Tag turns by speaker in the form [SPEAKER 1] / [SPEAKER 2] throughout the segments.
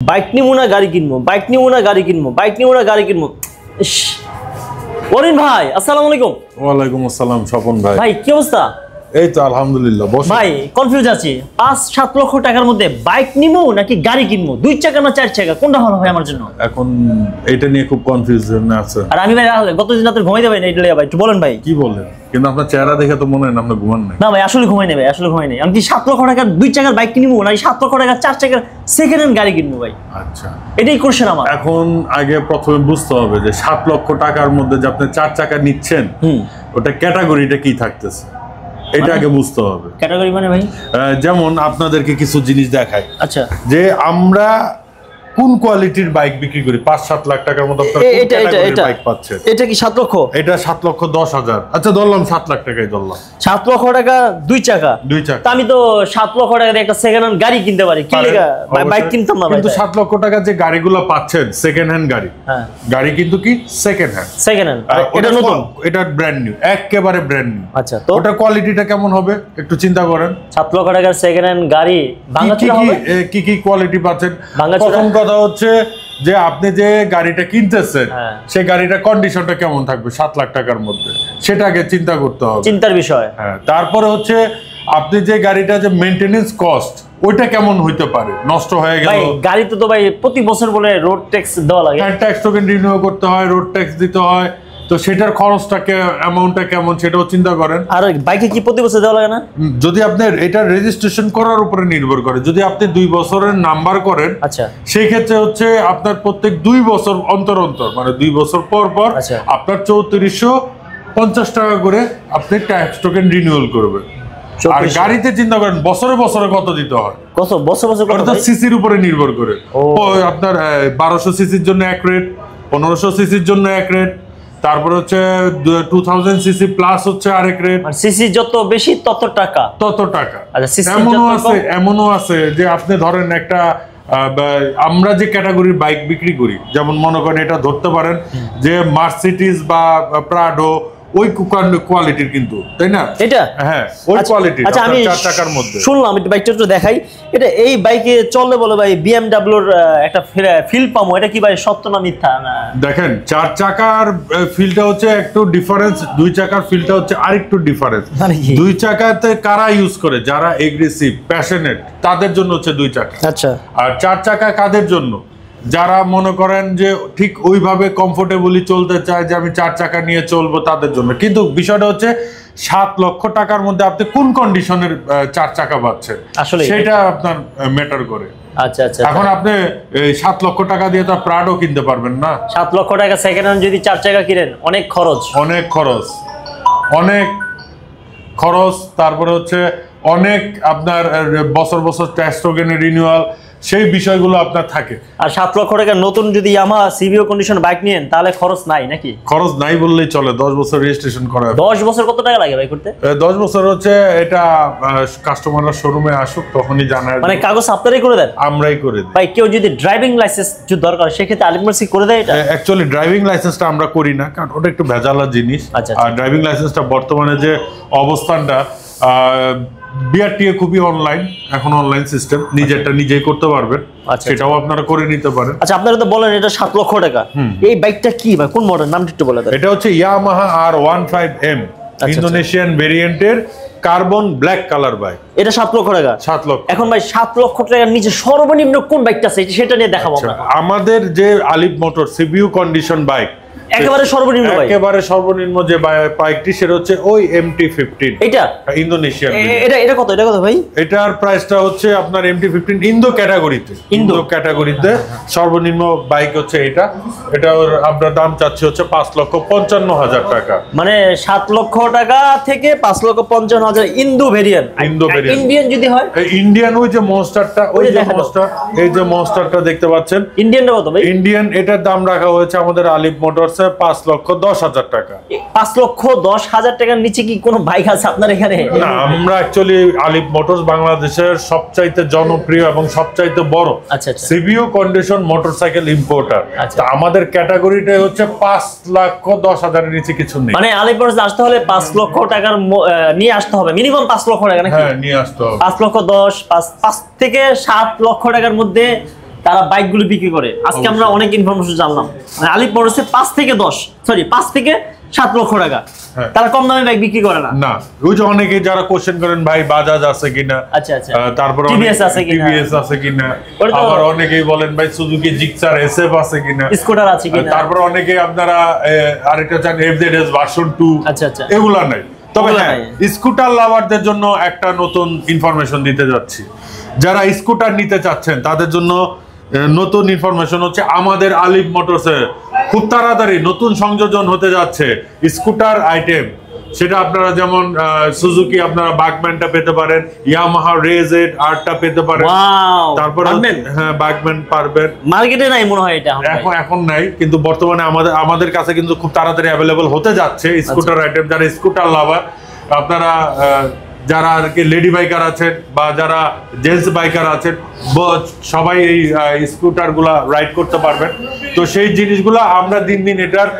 [SPEAKER 1] Bike নিবো না গাড়ি কিনবো, বাইক নিবো না গাড়ি কিনবো, বাইক নিবো না গাড়ি কিনবো। অরিন ভাই আসসালামু আলাইকুম।
[SPEAKER 2] ওয়ালাইকুম আসসালাম স্বপন ভাই।
[SPEAKER 1] ভাই কি অবস্থা?
[SPEAKER 2] এই তো আলহামদুলিল্লাহ। বসো
[SPEAKER 1] ভাই কনফিউজ আছি, 5-7 লক্ষ টাকার মধ্যে বাইক নিবো নাকি গাড়ি কিনবো, 2 চাকা না 4 চাকা, কোনটা ভালো হয় আমার জন্য?
[SPEAKER 2] এখন এটা নিয়ে খুব কনফিউশন আছে।
[SPEAKER 1] আর আমি ভাই গতদিন রাতে ঘুমাইতে পারি না, এটা ভাই একটু বলেন ভাই।
[SPEAKER 2] কি বলেন? কিন্তু আপনার চেহারা দেখে তো মনে হয় না আপনি ঘুমান নাই।
[SPEAKER 1] না ভাই আসলে ঘুমাই নেই ভাই, আসলে ঘুমাই নেই। আমি কি 7 লক্ষ টাকার 2 চাকার বাইক কিনবো নাকি 7 লক্ষ টাকার 4 চাকার সেকেন্ড হ্যান্ড গাড়ি কিনবো ভাই?
[SPEAKER 2] আচ্ছা,
[SPEAKER 1] এটাই কোশ্চেন আমার।
[SPEAKER 2] এখন আগে প্রথমে বুঝতে হবে যে 7 লক্ষ টাকার মধ্যে যে আপনি 4 চাকা নিচ্ছেন ওটা ক্যাটাগরিটা কি থাকতেছে এটা আগে বুঝতে হবে।
[SPEAKER 1] ক্যাটাগরি মানে ভাই
[SPEAKER 2] যেমন আপনাদেরকে কিছু জিনিস দেখাই।
[SPEAKER 1] আচ্ছা,
[SPEAKER 2] যে আমরা কোন কোয়ালিটির বাইক বিক্রি করি, 5-7 লাখ টাকার মধ্যে আপনারা কোন ক্যাটাগরির বাইক পাচ্ছেন?
[SPEAKER 1] এটা কি 7 লক্ষ?
[SPEAKER 2] এটা 7,10,000। আচ্ছা ধরলাম 7 লাখ টাকায় ধরলাম।
[SPEAKER 1] 7 লক্ষ টাকা 2 চাকা।
[SPEAKER 2] 2 চাকা।
[SPEAKER 1] তা আমি তো 7 লক্ষ টাকা দিয়ে একটা সেকেন্ড হ্যান্ড গাড়ি কিনতে পারি, কি লাগা বাইক কিনতাম না ভাই।
[SPEAKER 2] কিন্তু 7 লক্ষ টাকা যে গাড়িগুলো পাচ্ছেন সেকেন্ড হ্যান্ড গাড়ি,
[SPEAKER 1] হ্যাঁ
[SPEAKER 2] গাড়ি কিন্তু কি সেকেন্ড হ্যান্ড।
[SPEAKER 1] সেকেন্ড হ্যান্ড এটা নতুন,
[SPEAKER 2] এটা ব্র্যান্ড নিউ, একেবারে ব্র্যান্ড নিউ।
[SPEAKER 1] আচ্ছা, তো
[SPEAKER 2] ওটা কোয়ালিটিটা কেমন হবে একটু চিন্তা করেন।
[SPEAKER 1] 7 লক্ষ টাকার সেকেন্ড হ্যান্ড গাড়ি ভাঙাচোরা হবে?
[SPEAKER 2] কি কি কোয়ালিটি পাচ্ছেন? প্রথম কথা হচ্ছে যে আপনি যে গাড়িটা কিনতেছেন সেই গাড়িটার কন্ডিশনটা কেমন থাকবে 7 লাখ টাকার মধ্যে, সেটাকে চিন্তা করতে হবে,
[SPEAKER 1] চিন্তার বিষয়।
[SPEAKER 2] হ্যাঁ, তারপরে হচ্ছে আপনি যে গাড়িটা যে মেইনটেনেন্স কস্ট ওইটা কেমন হইতে পারে, নষ্ট হয়ে গেল।
[SPEAKER 1] ভাই গাড়িতে তো ভাই প্রতি বছর বলে রোড ট্যাক্স দেওয়া লাগে,
[SPEAKER 2] হ্যাঁ ট্যাক্স টোকেন রিনিউ করতে হয়, রোড ট্যাক্স দিতে হয়, তো সেটার খরচটা অ্যামাউন্টটা কেমন সেটাও চিন্তা করেন।
[SPEAKER 1] আর বাইকে কি প্রতি বছর দেওয়া লাগে না?
[SPEAKER 2] যদি আপনি এটা রেজিস্ট্রেশন করার উপরে নির্ভর করে, যদি আপনি 2 বছরের নাম্বার করেন,
[SPEAKER 1] আচ্ছা,
[SPEAKER 2] সেই ক্ষেত্রে হচ্ছে আপনার প্রত্যেক 2 বছর অন্তর অন্তর মানে 2 বছর পর পর আপনার 3450 টাকা করে আপনি ট্যাক্স টোকেন রিনিউয়াল করবেন। আর গাড়িতে চিন্তা করেন বছরে বছরে কত দিতে হয়,
[SPEAKER 1] কত বছর বছর কত?
[SPEAKER 2] সিসির উপরে নির্ভর করে। আপনার 1200 সিসির জন্য এক রেট, 1500 সিসির জন্য এক রেট, তারপর হচ্ছে 2000 সিসি প্লাস হচ্ছে আরেক রেট।
[SPEAKER 1] সিসি যত বেশি তত টাকা, তত টাকা। আচ্ছা,
[SPEAKER 2] এমনও আছে যে আপনি ধরেন একটা আমরা যে ক্যাটাগরির বাইক বিক্রি করি, যেমন মনে করেন এটা ধরতে পারেন যে মার্সিডিজ বা প্রাডো, ওই কোয়ালিটির কিন্তু, তাই না? এটা হ্যাঁ ওই কোয়ালিটি।
[SPEAKER 1] আচ্ছা, আমি
[SPEAKER 2] 4 টাকার মধ্যে শুনলাম
[SPEAKER 1] একটু বাইকটা একটু দেখাই। এটা এই বাইকে চললে বলে ভাই বিএমডব্লিউর একটা ফিল পাবো, এটা কি ভাই সত্য না মিথ্যা? না
[SPEAKER 2] দেখেন 4 চাকার ফিলটা হচ্ছে একটু ডিফারেন্স, 2 চাকার ফিলটা হচ্ছে আরেকটু ডিফারেন্স। 2 চাকাতে কারা ইউজ করে? যারা এগ্রেসিভ প্যাশনেট তাদের জন্য হচ্ছে 2 চাকা। আচ্ছা, আর 4 চাকা কাদের জন্য? যারা মনে করেন যে ঠিক ওইভাবে কমফোর্টেবলি চলতে চায়, যে আমি 4 চাকা নিয়ে চলবো, তাদের জন্য। কিন্তু বিষয়টা হচ্ছে 7 লক্ষ টাকার মধ্যে আপনি কোন কন্ডিশনের 4 চাকা পাচ্ছেন আসলে সেটা আপনার ম্যাটার করে।
[SPEAKER 1] আচ্ছা আচ্ছা,
[SPEAKER 2] এখন আপনি 7 লক্ষ টাকা দিয়ে তো প্রাডো কিনতে পারবেন না।
[SPEAKER 1] 7 লক্ষ টাকা সেকেন্ড হ্যান্ড যদি 4 চাকা কিনেন অনেক খরচ, অনেক খরচ,
[SPEAKER 2] অনেক খরচ। তারপরে হচ্ছে অনেক আপনার বছর বছর ট্যাক্স টোকেন রিনিউয়াল, সেই বিষয়গুলো আপনার থাকে।
[SPEAKER 1] আর 7 লক্ষ টাকা নতুন যদি ইয়ামাহা সিভিও কন্ডিশন বাইক নিয়েন তাহলে খরচ নাই নাকি?
[SPEAKER 2] খরচ নাই বললেই চলে, 10 বছর রেজিস্ট্রেশন করা।
[SPEAKER 1] 10 বছর কত টাকা লাগে ভাই করতে?
[SPEAKER 2] 10 বছর হচ্ছে এটা কাস্টমাররা শোরুমে আসুক তখনই জানায়।
[SPEAKER 1] মানে কাগজ আপনারাই করে দেন?
[SPEAKER 2] আমরাই করে দিই।
[SPEAKER 1] ভাই কেউ যদি ড্রাইভিং লাইসেন্স যদি দরকার সেক্ষেত্রে আলিফ করে দেয়? এটা
[SPEAKER 2] অ্যাকচুয়ালি ড্রাইভিং লাইসেন্সটা আমরা করি না, কারণ ওটা একটু ভেজালা জিনিস। আর ড্রাইভিং লাইসেন্সটা বর্তমানে যে অবস্থানটা, বিআরটিএ খুবই অনলাইন, এখন অনলাইন সিস্টেম, নিজেরটা নিজেই করতে পারবেন, সেটাও আপনারা করে নিতে পারেন।
[SPEAKER 1] আচ্ছা, আপনারা তো বলেন এটা 7 লক্ষ টাকা, এই বাইকটা কি ভাই, কোন মডেল, নামটা একটু বলে দেন।
[SPEAKER 2] এটা হচ্ছে ইয়ামাহা R15M ইন্দোনেশিয়ান ভেরিয়েন্টের কার্বন ব্ল্যাক কালার বাইক।
[SPEAKER 1] এটা 7 লক্ষ টাকা।
[SPEAKER 2] 7 লক্ষ।
[SPEAKER 1] এখন ভাই 7 লক্ষ টাকার নিচে সর্বনিম্ন কোন বাইকটা আছে সেটা নিয়ে দেখাবো আমরা।
[SPEAKER 2] আমাদের যে আলিফ মোটর সিবিইউ কন্ডিশন বাইক,
[SPEAKER 1] একেবারে সর্বনিম্ন বাইক,
[SPEAKER 2] একেবারে সর্বনিম্ন যে বাইকটি সেটা হচ্ছে ওই MT-15।
[SPEAKER 1] এটা
[SPEAKER 2] ইন্দোনেশিয়ান।
[SPEAKER 1] এটা কত ভাই?
[SPEAKER 2] এটার প্রাইসটা হচ্ছে আপনার MT-15 ইন্দো ক্যাটাগরিতে সর্বনিম্ন বাইক হচ্ছে এটা। এটার আপনার দাম চাচ্ছে হচ্ছে 5,55,000 টাকা।
[SPEAKER 1] মানে 7 লক্ষ টাকা থেকে 5,55,000 ইন্দো ভেরিয়েন্ট। ইন্ডিয়ান যদি হয়,
[SPEAKER 2] ইন্ডিয়ান ওই যে মনস্টারটা, ওই যে মনস্টার, এই যে মনস্টারটা দেখতে পাচ্ছেন,
[SPEAKER 1] ইন্ডিয়ানটা কত ভাই?
[SPEAKER 2] ইন্ডিয়ান এটার দাম রাখা হয়েছে আমাদের আলিফ মোটরস 5,10,000 টাকা।
[SPEAKER 1] 5,10,000 টাকার নিচে কি কোনো বাইক আছে আপনার এখানে?
[SPEAKER 2] না, আমরা অ্যাকচুয়ালি আলিফ মোটরস বাংলাদেশের সবচাইতে জনপ্রিয় এবং সবচাইতে বড় সিবিইউ কন্ডিশন মোটরসাইকেল ইম্পোর্টার। তা আমাদের ক্যাটাগরিটাই হচ্ছে 5,10,000 এর নিচে কিছু নেই।
[SPEAKER 1] মানে আলিফ মোটরস আসতে হলে 5 লক্ষ টাকার নিয়ে আসতে হবে, মিনিমাম 5 লক্ষ টাকা নাকি?
[SPEAKER 2] হ্যাঁ, নিয়ে আসতে হবে।
[SPEAKER 1] 5,10,000 5 থেকে 7 লক্ষ টাকার মধ্যে তারা বাইকগুলো বিক্রি করে। আজকে আমরা অনেক ইনফরমেশন জানলাম, মানে আলিফ মোটরসে 5 থেকে 7 লক্ষ টাকা তারা কম দামে বাইক বিক্রি করে না।
[SPEAKER 2] না, ওই যে অনেকে যারা কোশ্চেন করেন ভাই বাজাজ আছে কিনা,
[SPEAKER 1] আচ্ছা আচ্ছা,
[SPEAKER 2] তারপর
[SPEAKER 1] টিভিএস আছে কিনা,
[SPEAKER 2] টিভিএস আছে কিনা, আবার অনেকেই বলেন ভাই সুজুকি জিক্সার এসএফ আছে কিনা,
[SPEAKER 1] স্কুটার আছে কিনা,
[SPEAKER 2] তারপর অনেকে আপনারা আরেকটা চান এফজেডএস ভার্সন 2।
[SPEAKER 1] আচ্ছা আচ্ছা,
[SPEAKER 2] এগুলা নাই। তবে হ্যাঁ, স্কুটার লাভারদের জন্য একটা নতুন ইনফরমেশন দিতে যাচ্ছি। যারা স্কুটার নিতে চাচ্ছেন তাদের জন্য নতুন ইনফরমেশন হচ্ছে আমাদের আলিফ মোটরসে খুব তাড়াতাড়ি নতুন সংযোজন হতে যাচ্ছে স্কুটার আইটেম। সেটা আপনারা যেমন সুজুকি আপনারা বাকম্যানটা পেতে পারেন, ইয়ামাহা রেজেড আরটা পেতে পারেন। তারপর হ্যাঁ বাকম্যান পারবেন,
[SPEAKER 1] মার্কেটে নাই মনে হয় এটা
[SPEAKER 2] এখন নাই, কিন্তু বর্তমানে আমাদের কাছে কিন্তু খুব তাড়াতাড়ি অ্যাভেলেবল হতে যাচ্ছে স্কুটার আইটেম। যারা স্কুটার লাভার আপনারা, যারা আর কি লেডি বাইকার আছেন বা যারা জেন্টস বাইকার আছেন, সবাই এই স্কুটার গুলা রাইড করতে পারবেন। তো সেই জিনিসগুলো আমরা দিন দিন এটার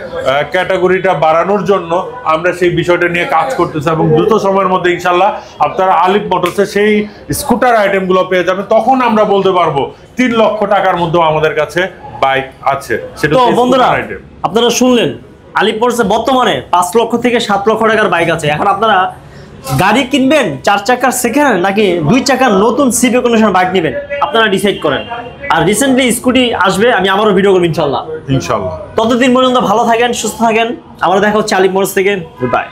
[SPEAKER 2] ক্যাটাগরিটা বাড়ানোর জন্য আমরা সেই বিষয়টা নিয়ে কাজ করতেছি, এবং দ্রুত সময়ের মধ্যে ইনশাল্লাহ আপনারা আলিফ মোটরসে সেই স্কুটার আইটেম গুলো পেয়ে যাবেন। তখন আমরা বলতে পারবো 3 লক্ষ টাকার মধ্যে আমাদের কাছে বাইক আছে। সেটা
[SPEAKER 1] তো বন্ধুরা আপনারা শুনলেন, আলিফ মোটরসে বর্তমানে 5 লক্ষ থেকে 7 লক্ষ টাকার বাইক আছে। এখন আপনারা গাড়ি কিনবেন 4 চাকার সেকেন্ড নাকি 2 চাকার নতুন সিপি কন্ডিশন বাইক নেবেন, আপনারা ডিসাইড করেন। আর রিসেন্টলি স্কুটি আসবে, আমি আবারও ভিডিও করব ইনশাল্লাহ।
[SPEAKER 2] ইনশাল্লাহ।
[SPEAKER 1] ততদিন পর্যন্ত ভালো থাকেন, সুস্থ থাকেন। আমরা দেখা হচ্ছে আলিফ মোটরস থেকে। Good bye.